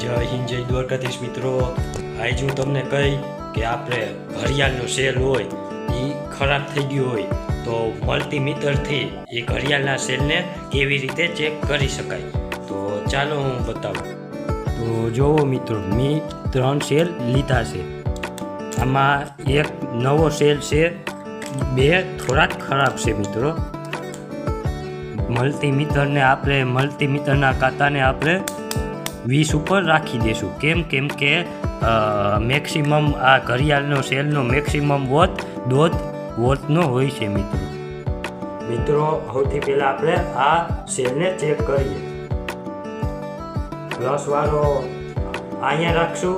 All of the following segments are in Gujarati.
જય હિન્દ જય દ્વારકાધીશ મિત્રો. આજ હું તમને કહી કે આપણે ઘડિયાળનો સેલ હોય એ ખરાબ થઈ ગયો હોય તો મલ્ટીમીટરથી એ ઘડિયાળના સેલને કેવી રીતે ચેક કરી શકાય. તો ચાલો હું બતાવું. તો જોવો મિત્રો, મેં 3 સેલ લીધા છે. આમાં એક નવો સેલ છે, 2 થોડાક ખરાબ છે મિત્રો. મલ્ટીમીટરના કાંટાને આપણે 20 ઉપર રાખી દેશું. કેમ કે મેક્સિમમ આ ઘડિયાળનો સેલનો મેક્સિમમ વોટ 1.5 વોટનો હોય છે મિત્રો. સૌથી પહેલાં આપણે આ સેલને ચેક કરીએ. પ્લસ વાળો અહીંયા રાખશું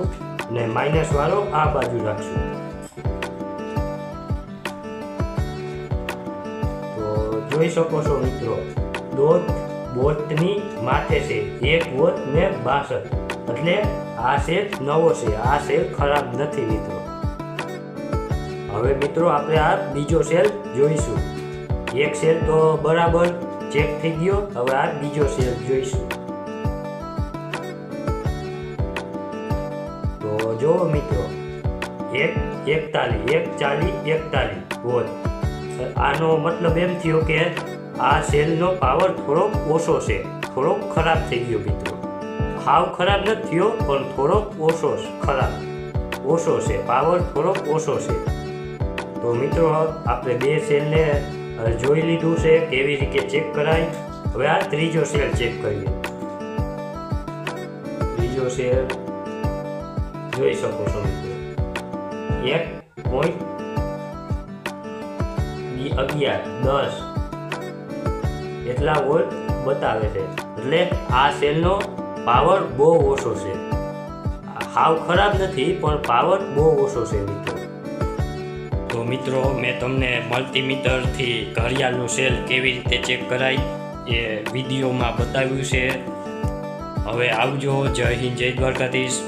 ને માઇનસ વાળો આ બાજુ રાખશું. તો જોઈ શકો છો મિત્રો, 1.5 વોટની માથે છે, 1 વોટ ને 62. એટલે આ સેલ નવો છે, આ સેલ ખરાબ નથી મિત્રો. હવે મિત્રો આપણે આ બીજો સેલ જોઈશું. એક સેલ તો બરાબર ચેક થઈ ગયો, હવે આ બીજો સેલ જોઈશું. તો જો મિત્રો, 41 વોટ. આનો મતલબ એમ થયો કે આ સેલનો પાવર થોડોક ઓછો છે, થોડોક ખરાબ થઈ ગયો મિત્રો. હાવ ખરાબ નથી થયો, પણ થોડોક ઓછો છે, પાવર થોડોક ઓછો છે. તો મિત્રો આપણે 2 સેલને જોઈ લીધું છે કેવી રીતે ચેક કરાય. હવે આ ત્રીજો સેલ ચેક કરીએ. ત્રીજો સેલ જોઈ શકો છો મિત્રો, 1.11 એટલા વોલ્ટ બતાવે છે. એટલે આ સેલનો પાવર બહુ ઓછો છે. હાવ ખરાબ નથી, પણ પાવર બહુ ઓછો છે મિત્રો. તો મિત્રો મેં તમને મલ્ટીમીટરથી ઘડિયાળનું સેલ કેવી રીતે ચેક કરાય એ વિડીયોમાં બતાવ્યું છે. હવે આવજો. જય હિન્દ જય દ્વારકાધીશ.